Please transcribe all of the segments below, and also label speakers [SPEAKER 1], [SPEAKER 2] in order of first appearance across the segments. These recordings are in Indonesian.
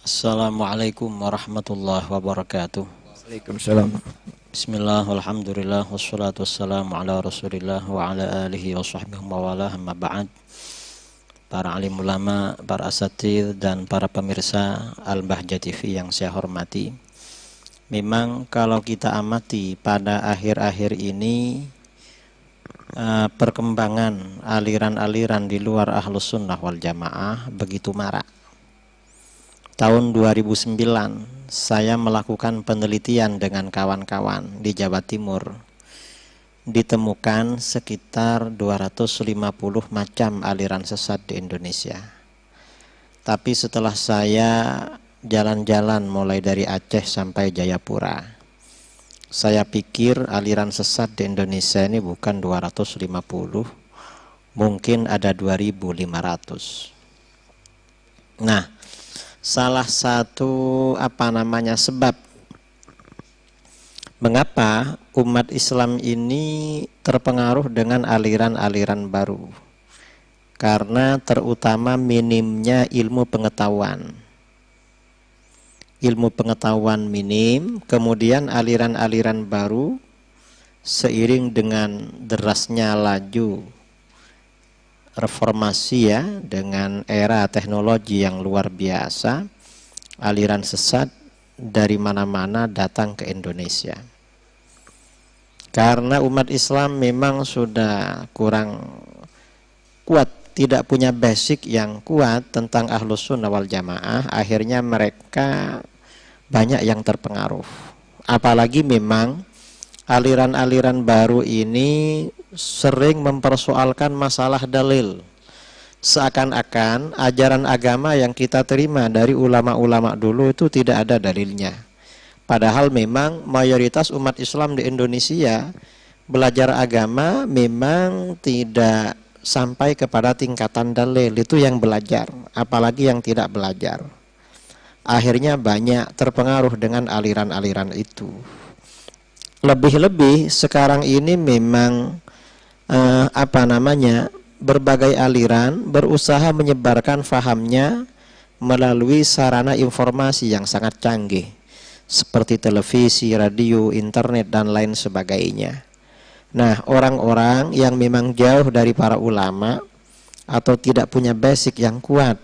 [SPEAKER 1] Assalamualaikum warahmatullahi wabarakatuh.
[SPEAKER 2] Waalaikumsalam.
[SPEAKER 1] Bismillah, alhamdulillah, wassalatu wassalamu ala rasulillah wa ala alihi wa sahbihi wa wala amma ba'd. Para alim ulama, para asatidz dan para pemirsa Al-Bahjah TV yang saya hormati. Memang kalau kita amati pada akhir-akhir ini perkembangan aliran-aliran di luar Ahlus Sunnah wal Jamaah begitu marak. Tahun 2009 saya melakukan penelitian dengan kawan-kawan di Jawa Timur. Ditemukan sekitar 250 macam aliran sesat di Indonesia. Tapi setelah saya jalan-jalan mulai dari Aceh sampai Jayapura, saya pikir aliran sesat di Indonesia ini bukan 250, mungkin ada 2.500. Nah, salah satu sebab mengapa umat Islam ini terpengaruh dengan aliran-aliran baru, karena terutama minimnya ilmu pengetahuan minim, kemudian aliran-aliran baru seiring dengan derasnya laju reformasi dengan era teknologi yang luar biasa, aliran sesat dari mana-mana datang ke Indonesia. Karena umat Islam memang sudah kurang kuat, tidak punya basic yang kuat tentang Ahlus Sunnah wal Jamaah, akhirnya mereka banyak yang terpengaruh. Apalagi memang aliran-aliran baru ini sering mempersoalkan masalah dalil. Seakan-akan ajaran agama yang kita terima dari ulama-ulama dulu itu tidak ada dalilnya. Padahal memang mayoritas umat Islam di Indonesia belajar agama memang tidak sampai kepada tingkatan dalil, itu yang belajar, apalagi yang tidak belajar. Akhirnya banyak terpengaruh dengan aliran-aliran itu. Lebih-lebih sekarang ini memang berbagai aliran berusaha menyebarkan fahamnya melalui sarana informasi yang sangat canggih seperti televisi, radio, internet dan lain sebagainya. Nah, orang-orang yang memang jauh dari para ulama atau tidak punya basic yang kuat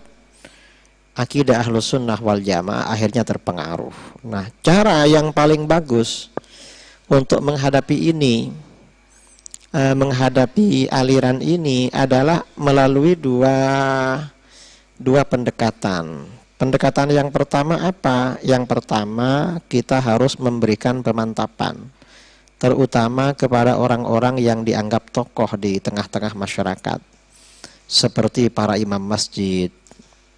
[SPEAKER 1] akidah Ahlus Sunnah wal Jamaah akhirnya terpengaruh. Nah, cara yang paling bagus untuk menghadapi aliran ini adalah melalui dua pendekatan. Pendekatan yang pertama apa? Yang pertama, kita harus memberikan pemantapan, terutama kepada orang-orang yang dianggap tokoh di tengah-tengah masyarakat, seperti para imam masjid,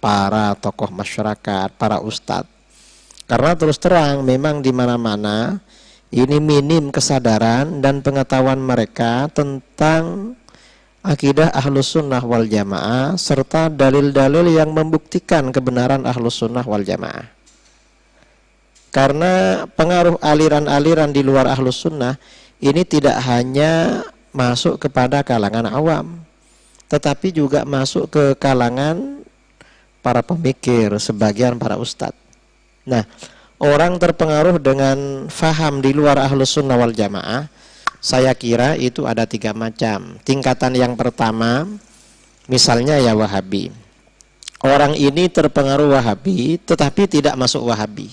[SPEAKER 1] para tokoh masyarakat, para ustadz. Karena terus terang memang di mana-mana ini minim kesadaran dan pengetahuan mereka tentang akidah Ahlus Sunnah wal Jamaah serta dalil-dalil yang membuktikan kebenaran Ahlus Sunnah wal Jamaah. Karena pengaruh aliran-aliran di luar Ahlus Sunnah ini tidak hanya masuk kepada kalangan awam, tetapi juga masuk ke kalangan para pemikir, sebagian para ustadz. Nah, orang terpengaruh dengan faham di luar Ahlus Sunnah wal Jamaah, saya kira itu ada 3 macam. Tingkatan yang pertama, misalnya Wahabi. Orang ini terpengaruh Wahabi, tetapi tidak masuk Wahabi.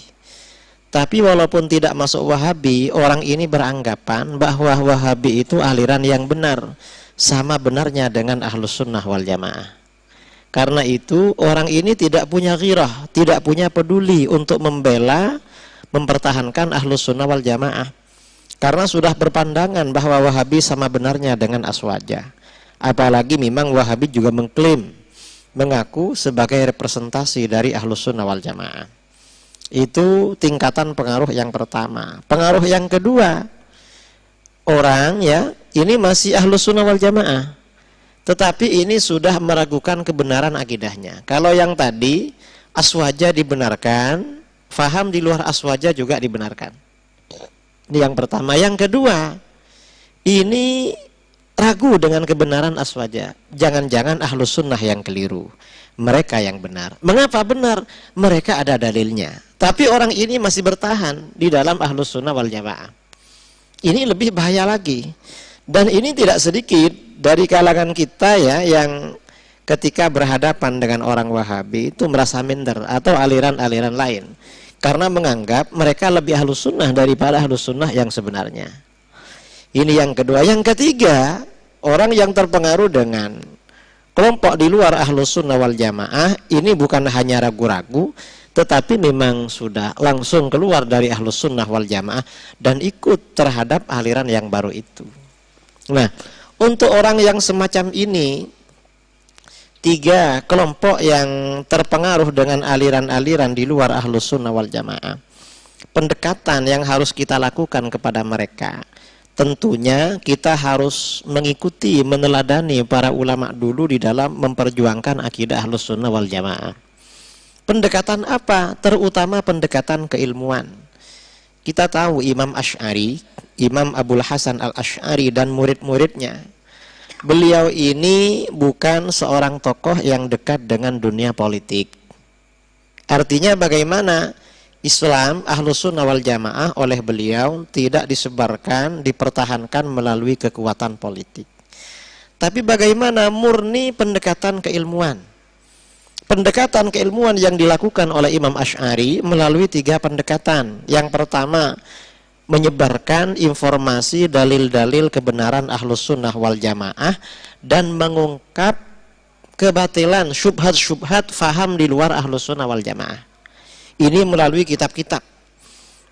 [SPEAKER 1] Tapi walaupun tidak masuk Wahabi, orang ini beranggapan bahwa Wahabi itu aliran yang benar, sama benarnya dengan Ahlus Sunnah wal Jamaah. Karena itu orang ini tidak punya ghirah, tidak punya peduli untuk membela, mempertahankan Ahlus Sunnah wal Jamaah. Karena sudah berpandangan bahwa Wahabi sama benarnya dengan Aswaja. Apalagi memang Wahabi juga mengaku sebagai representasi dari Ahlus Sunnah wal Jamaah. Itu tingkatan pengaruh yang pertama. Pengaruh yang kedua, orang ini masih Ahlus Sunnah wal Jamaah, tetapi ini sudah meragukan kebenaran akidahnya. Kalau yang tadi Aswaja dibenarkan, faham di luar Aswaja juga dibenarkan. Ini yang pertama. Yang kedua, ini ragu dengan kebenaran Aswaja. Jangan-jangan Ahlus Sunnah yang keliru, mereka yang benar. Mengapa benar? Mereka ada dalilnya. Tapi orang ini masih bertahan di dalam Ahlus Sunnah wal Jamaah. Ini lebih bahaya lagi. Dan ini tidak sedikit dari kalangan kita ya, yang ketika berhadapan dengan orang Wahabi itu merasa minder atau aliran-aliran lain, karena menganggap mereka lebih Ahlus Sunnah daripada Ahlus Sunnah yang sebenarnya. Ini yang kedua. Yang ketiga, orang yang terpengaruh dengan kelompok di luar Ahlus Sunnah wal Jamaah ini bukan hanya ragu-ragu, tetapi memang sudah langsung keluar dari Ahlus Sunnah wal Jamaah dan ikut terhadap aliran yang baru itu. Nah, untuk orang yang semacam ini, tiga kelompok yang terpengaruh dengan aliran-aliran di luar Ahlus Sunnah wal Jamaah, pendekatan yang harus kita lakukan kepada mereka, tentunya kita harus mengikuti, meneladani para ulama dulu di dalam memperjuangkan akidah Ahlus Sunnah wal Jamaah. Pendekatan apa? Terutama pendekatan keilmuan. Kita tahu Imam Asy'ari, Imam Abul Hasan al-Asy'ari dan murid-muridnya, beliau ini bukan seorang tokoh yang dekat dengan dunia politik. Artinya bagaimana? Islam Ahlus Sunnah wal Jamaah oleh beliau tidak disebarkan, dipertahankan melalui kekuatan politik. Tapi bagaimana murni pendekatan keilmuan? Pendekatan keilmuan yang dilakukan oleh Imam Asy'ari melalui tiga pendekatan. Yang pertama, menyebarkan informasi dalil-dalil kebenaran Ahlus Sunnah wal Jamaah dan mengungkap kebatilan, syubhat-syubhat faham di luar Ahlus Sunnah wal Jamaah. Ini melalui kitab-kitab.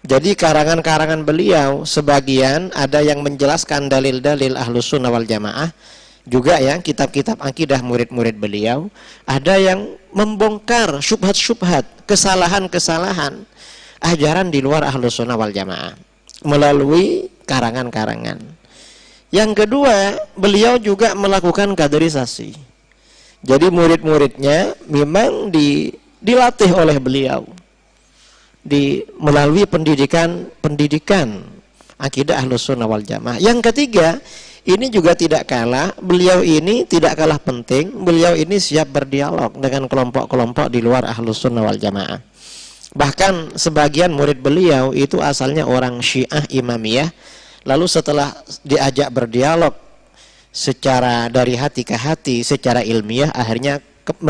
[SPEAKER 1] Jadi karangan-karangan beliau sebagian ada yang menjelaskan dalil-dalil Ahlus Sunnah wal Jamaah, juga ya kitab-kitab akidah murid-murid beliau, ada yang membongkar syubhat-syubhat, kesalahan-kesalahan ajaran di luar Ahlus Sunnah wal Jamaah melalui karangan-karangan. Yang kedua, beliau juga melakukan kaderisasi. Jadi murid-muridnya memang dilatih oleh beliau melalui pendidikan akidah Ahlus Sunnah wal Jamaah. Yang ketiga, ini juga tidak kalah, beliau ini tidak kalah penting, beliau ini siap berdialog dengan kelompok-kelompok di luar Ahlus Sunnah wal Jamaah. Bahkan sebagian murid beliau itu asalnya orang Syiah Imamiyah, lalu setelah diajak berdialog secara dari hati ke hati, secara ilmiah, akhirnya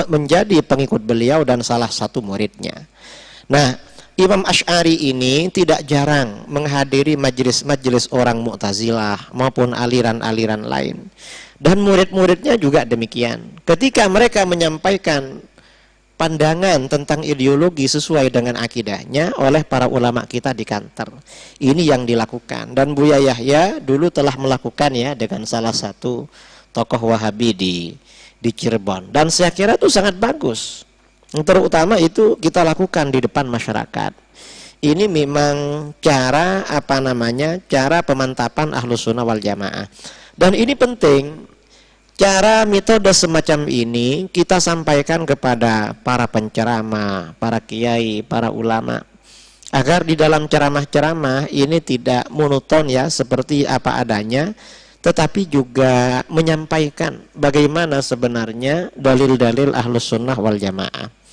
[SPEAKER 1] menjadi pengikut beliau dan salah satu muridnya. Nah, Imam Asy'ari ini tidak jarang menghadiri majelis-majelis orang Mu'tazilah maupun aliran-aliran lain. Dan murid-muridnya juga demikian. Ketika mereka menyampaikan pandangan tentang ideologi sesuai dengan akidahnya oleh para ulama kita di kantor, ini yang dilakukan. Dan Buya Yahya dulu telah melakukan ya dengan salah satu tokoh Wahabi di Cirebon. Dan saya kira itu sangat bagus. Terutama itu kita lakukan di depan masyarakat. Ini memang cara cara pemantapan Ahlus Sunnah wal Jamaah. Dan ini penting, cara metode semacam ini kita sampaikan kepada para penceramah, para kiai, para ulama, agar di dalam ceramah-ceramah ini tidak monoton ya seperti apa adanya, tetapi juga menyampaikan bagaimana sebenarnya dalil-dalil Ahlus Sunnah wal Jamaah.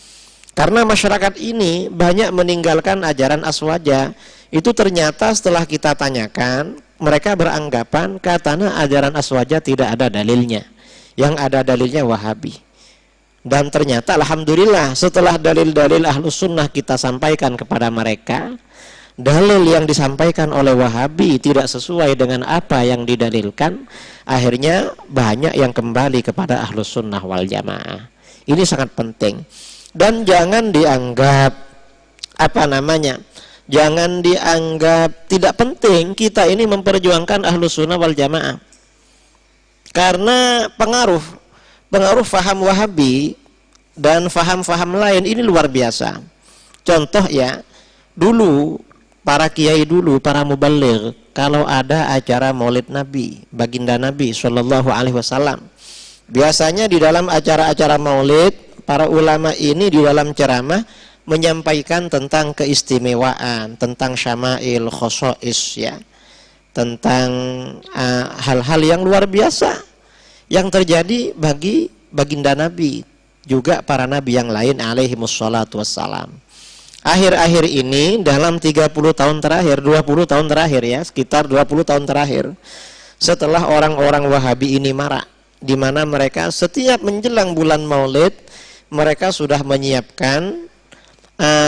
[SPEAKER 1] Karena masyarakat ini banyak meninggalkan ajaran Aswaja. Itu ternyata setelah kita tanyakan, mereka beranggapan katanya ajaran Aswaja tidak ada dalilnya. Yang ada dalilnya Wahabi. Dan ternyata alhamdulillah setelah dalil-dalil Ahlus Sunnah kita sampaikan kepada mereka, dalil yang disampaikan oleh Wahabi tidak sesuai dengan apa yang didalilkan, akhirnya banyak yang kembali kepada Ahlus Sunnah wal Jamaah. Ini sangat penting. Dan jangan dianggap jangan dianggap tidak penting kita ini memperjuangkan Ahlus Sunnah wal Jamaah. Karena pengaruh faham Wahabi dan faham-faham lain ini luar biasa. Contoh ya, dulu para kiai dulu, para mubaligh, kalau ada acara Maulid Nabi, baginda Nabi Shallallahu alaihi wasallam, biasanya di dalam acara-acara Maulid, para ulama ini di dalam ceramah menyampaikan tentang keistimewaan, tentang syama'il, khosois ya, tentang hal-hal yang luar biasa yang terjadi bagi baginda Nabi, juga para nabi yang lain alaihimussalatu wassalam. Akhir-akhir ini dalam 30 tahun terakhir, 20 tahun terakhir ya, sekitar 20 tahun terakhir, setelah orang-orang Wahabi ini marak, di mana mereka setiap menjelang bulan Maulid mereka sudah menyiapkan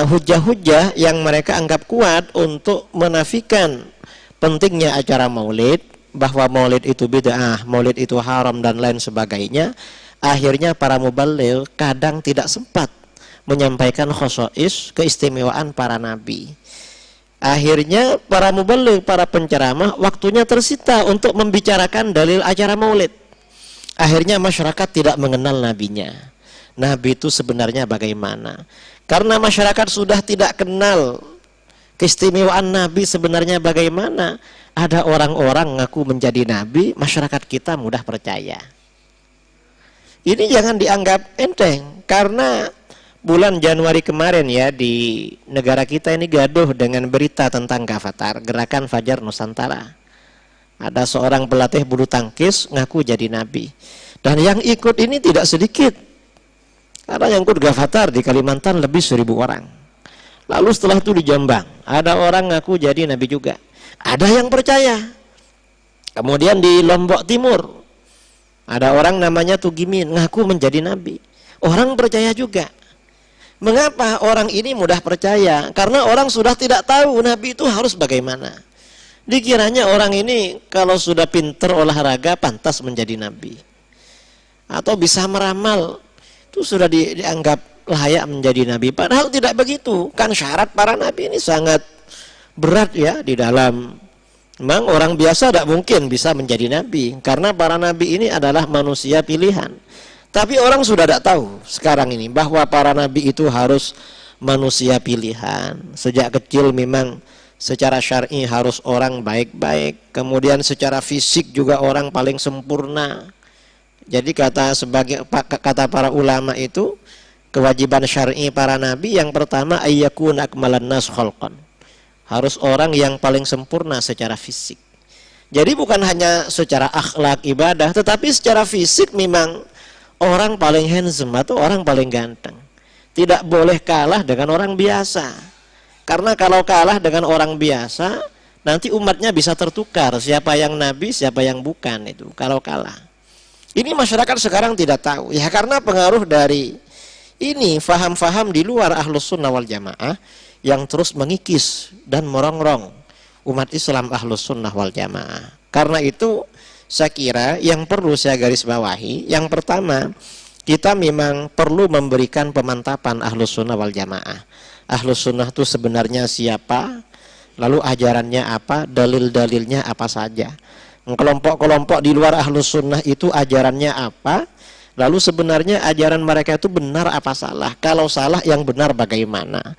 [SPEAKER 1] hujah-hujah yang mereka anggap kuat untuk menafikan pentingnya acara Maulid, bahwa Maulid itu bid'ah, Maulid itu haram dan lain sebagainya. Akhirnya para mubaligh kadang tidak sempat menyampaikan khosais, keistimewaan para nabi. Akhirnya para mubaligh, para penceramah, waktunya tersita untuk membicarakan dalil acara Maulid. Akhirnya masyarakat tidak mengenal nabinya. Nabi itu sebenarnya bagaimana? Karena masyarakat sudah tidak kenal keistimewaan nabi sebenarnya bagaimana, ada orang-orang ngaku menjadi nabi, masyarakat kita mudah percaya. Ini jangan dianggap enteng, karena bulan Januari kemarin ya, di negara kita ini gaduh dengan berita tentang Gavatar, Gerakan Fajar Nusantara. Ada seorang pelatih bulu tangkis ngaku jadi nabi, dan yang ikut ini tidak sedikit. Ada yang ikut Gavatar di Kalimantan lebih 1000 orang. Lalu setelah itu di Jombang ada orang ngaku jadi nabi juga, ada yang percaya. Kemudian di Lombok Timur ada orang namanya Tugimin ngaku menjadi nabi, orang percaya juga. Mengapa orang ini mudah percaya? Karena orang sudah tidak tahu nabi itu harus bagaimana. Dikiranya orang ini kalau sudah pinter olahraga pantas menjadi nabi, atau bisa meramal itu sudah dianggap layak menjadi nabi. Padahal tidak begitu. Kan syarat para nabi ini sangat berat ya di dalam. Memang orang biasa tidak mungkin bisa menjadi nabi, karena para nabi ini adalah manusia pilihan. Tapi orang sudah tidak tahu sekarang ini bahwa para nabi itu harus manusia pilihan. Sejak kecil memang secara syar'i harus orang baik-baik. Kemudian secara fisik juga orang paling sempurna. Jadi kata para ulama itu, kewajiban syar'i para nabi yang pertama ayyakun akmalan nas khalqan. Harus orang yang paling sempurna secara fisik. Jadi bukan hanya secara akhlak ibadah, tetapi secara fisik memang orang paling handsome atau orang paling ganteng. Tidak boleh kalah dengan orang biasa. Karena kalau kalah dengan orang biasa, nanti umatnya bisa tertukar siapa yang nabi, siapa yang bukan itu kalau kalah. Ini masyarakat sekarang tidak tahu. Ya karena pengaruh dari ini faham-faham di luar Ahlus Sunnah wal Jamaah yang terus mengikis dan merongrong umat Islam Ahlus Sunnah wal Jamaah. Karena itu saya kira yang perlu saya garis bawahi, yang pertama, kita memang perlu memberikan pemantapan Ahlus Sunnah wal Jamaah. Ahlus Sunnah itu sebenarnya siapa, lalu ajarannya apa, dalil-dalilnya apa saja. Kelompok-kelompok di luar Ahlus Sunnah itu ajarannya apa, lalu sebenarnya ajaran mereka itu benar apa salah, kalau salah yang benar bagaimana.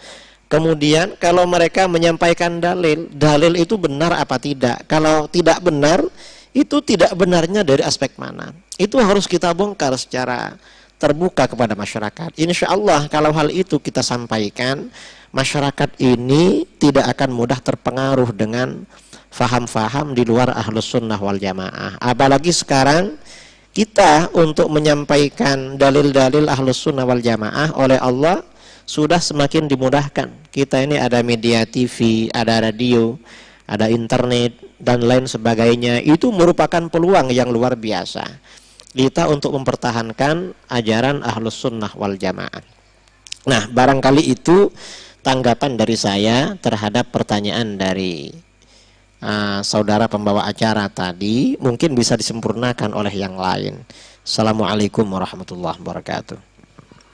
[SPEAKER 1] Kemudian kalau mereka menyampaikan dalil, dalil itu benar apa tidak, kalau tidak benar, itu tidak benarnya dari aspek mana. Itu harus kita bongkar secara terbuka kepada masyarakat. Insya Allah kalau hal itu kita sampaikan, masyarakat ini tidak akan mudah terpengaruh dengan faham-faham di luar Ahlus Sunnah wal Jamaah. Apalagi sekarang kita untuk menyampaikan dalil-dalil Ahlus Sunnah wal Jamaah oleh Allah sudah semakin dimudahkan. Kita ini ada media TV, ada radio, ada internet dan lain sebagainya. Itu merupakan peluang yang luar biasa kita untuk mempertahankan ajaran Ahlus Sunnah wal Jamaah. Nah, barangkali itu tanggapan dari saya terhadap pertanyaan dari saudara pembawa acara tadi. Mungkin bisa disempurnakan oleh yang lain. Assalamualaikum warahmatullahi wabarakatuh.